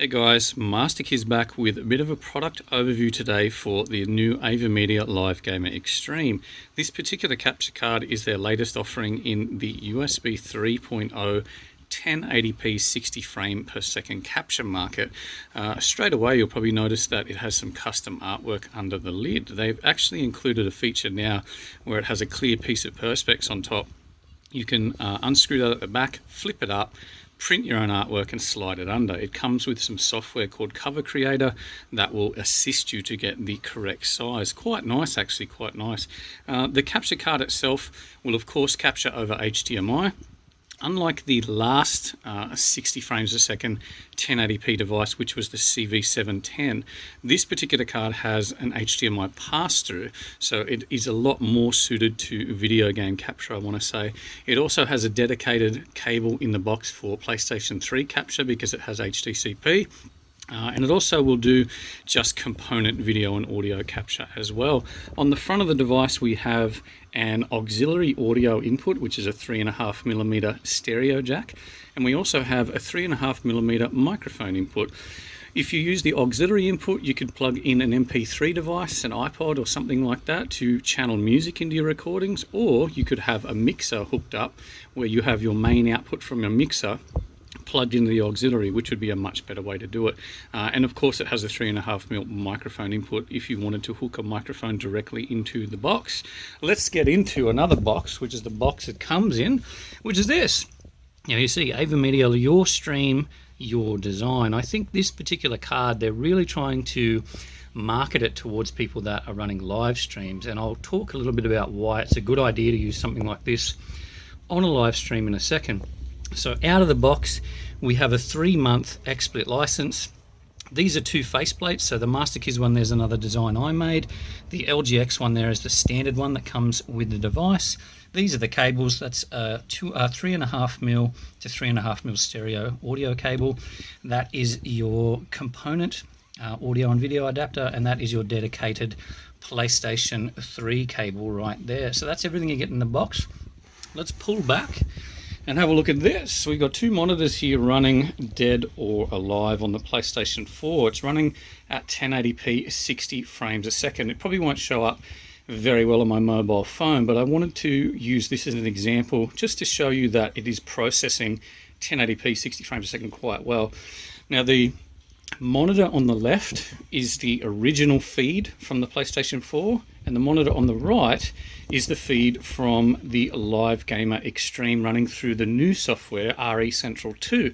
Hey guys, Masterkiz back with a bit of a product overview today for the new AVerMedia Live Gamer Extreme. This particular capture card is their latest offering in the USB 3.0 1080p 60 frame per second capture market. Straight away you'll probably notice that it has some custom artwork under the lid. They've actually included a feature now where it has a clear piece of perspex on top. You can unscrew that at the back, flip it up, print your own artwork and slide it under. It comes with some software called Cover Creator that will assist you to get the correct size. Quite nice, actually, quite nice. The capture card itself will of course capture over HDMI. Unlike the last 60 frames a second 1080p device, which was the CV710, this particular card has an HDMI pass-through, so it is a lot more suited to video game capture, I want to say. It also has a dedicated cable in the box for PlayStation 3 capture because it has HDCP. And it also will do just component video and audio capture as well. On the front of the device we have an auxiliary audio input, which is a 3.5mm stereo jack, and we also have a 3.5mm microphone input. If you use the auxiliary input, you could plug in an MP3 device, an iPod or something like that to channel music into your recordings, or you could have a mixer hooked up where you have your main output from your mixer plugged into the auxiliary, which would be a much better way to do it. And of course it has a 3.5mm microphone input if you wanted to hook a microphone directly into the box. Let's get into another box, which is the box it comes in, which is this. Now you see AVerMedia, your stream, your design. I think this particular card, they're really trying to market it towards people that are running live streams, and I'll talk a little bit about why it's a good idea to use something like this on a live stream in a second. So out of the box we have a 3-month XSplit license. These are 2 faceplates, so the Masterkiz one, there's another design I made. The LGX one there is the standard one that comes with the device. These are the cables. That's a 3.5mm to 3.5mm stereo audio cable. That is your component audio and video adapter, and that is your dedicated PlayStation 3 cable right there. So that's everything you get in the box. Let's pull back and have a look at this. We've got 2 monitors here running dead or alive on the PlayStation 4. It's running at 1080p 60 frames a second. It probably won't show up very well on my mobile phone, but I wanted to use this as an example just to show you that it is processing 1080p 60 frames a second quite well. Now the monitor on the left is the original feed from the PlayStation 4, and the monitor on the right is the feed from the Live Gamer Extreme running through the new software RE Central 2.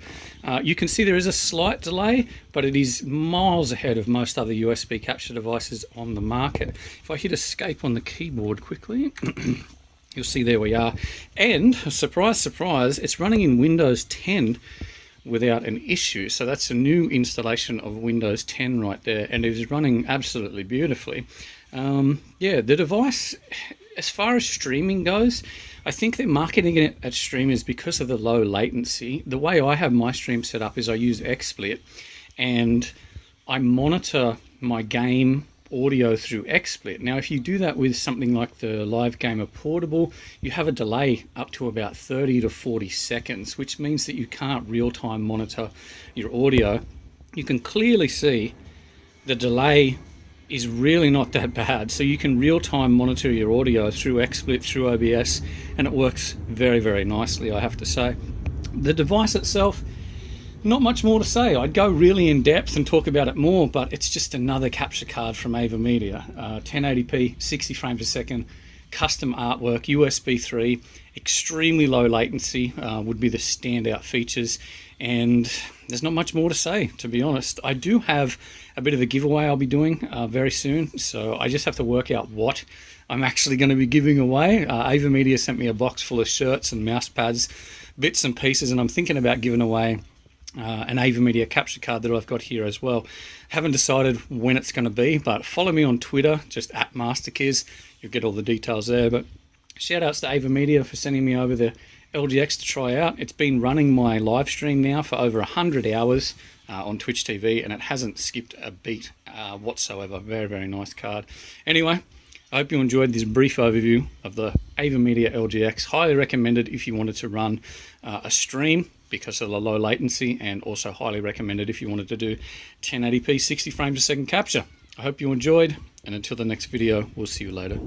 You can see there is a slight delay, but it is miles ahead of most other USB capture devices on the market. If I hit escape on the keyboard quickly, you'll see there we are. And surprise, surprise, it's running in Windows 10 without an issue. So that's a new installation of Windows 10 right there, and it is running absolutely beautifully. Yeah, the device, as far as streaming goes, I think they're marketing it at streamers because of the low latency. The way I have my stream set up is I use XSplit, and I monitor my game audio through XSplit. Now if you do that with something like the Live Gamer Portable, you have a delay up to about 30 to 40 seconds, which means that you can't real-time monitor your audio. You can clearly see the delay is really not that bad, so you can real-time monitor your audio through XSplit, through OBS, and it works very, very nicely, I have to say. The device itself, not much more to say. I'd go really in depth and talk about it more, but it's just another capture card from AVerMedia. 1080p, 60 frames a second, custom artwork, USB 3, extremely low latency would be the standout features, and there's not much more to say, to be honest. I do have a bit of a giveaway I'll be doing very soon, so I just have to work out what I'm actually going to be giving away. AVerMedia sent me a box full of shirts and mouse pads, bits and pieces, and I'm thinking about giving away an AVerMedia capture card that I've got here as well. Haven't decided when it's going to be, but follow me on Twitter, just @Masterkiz. You'll get all the details there. But shout outs to AVerMedia for sending me over the LGX to try out. It's been running my live stream now for over 100 hours on Twitch TV, and it hasn't skipped a beat whatsoever. Very, very nice card. Anyway, I hope you enjoyed this brief overview of the AVerMedia LGX. Highly recommended if you wanted to run a stream, because of the low latency, and also highly recommended if you wanted to do 1080p 60 frames a second capture. I hope you enjoyed, and until the next video, we'll see you later.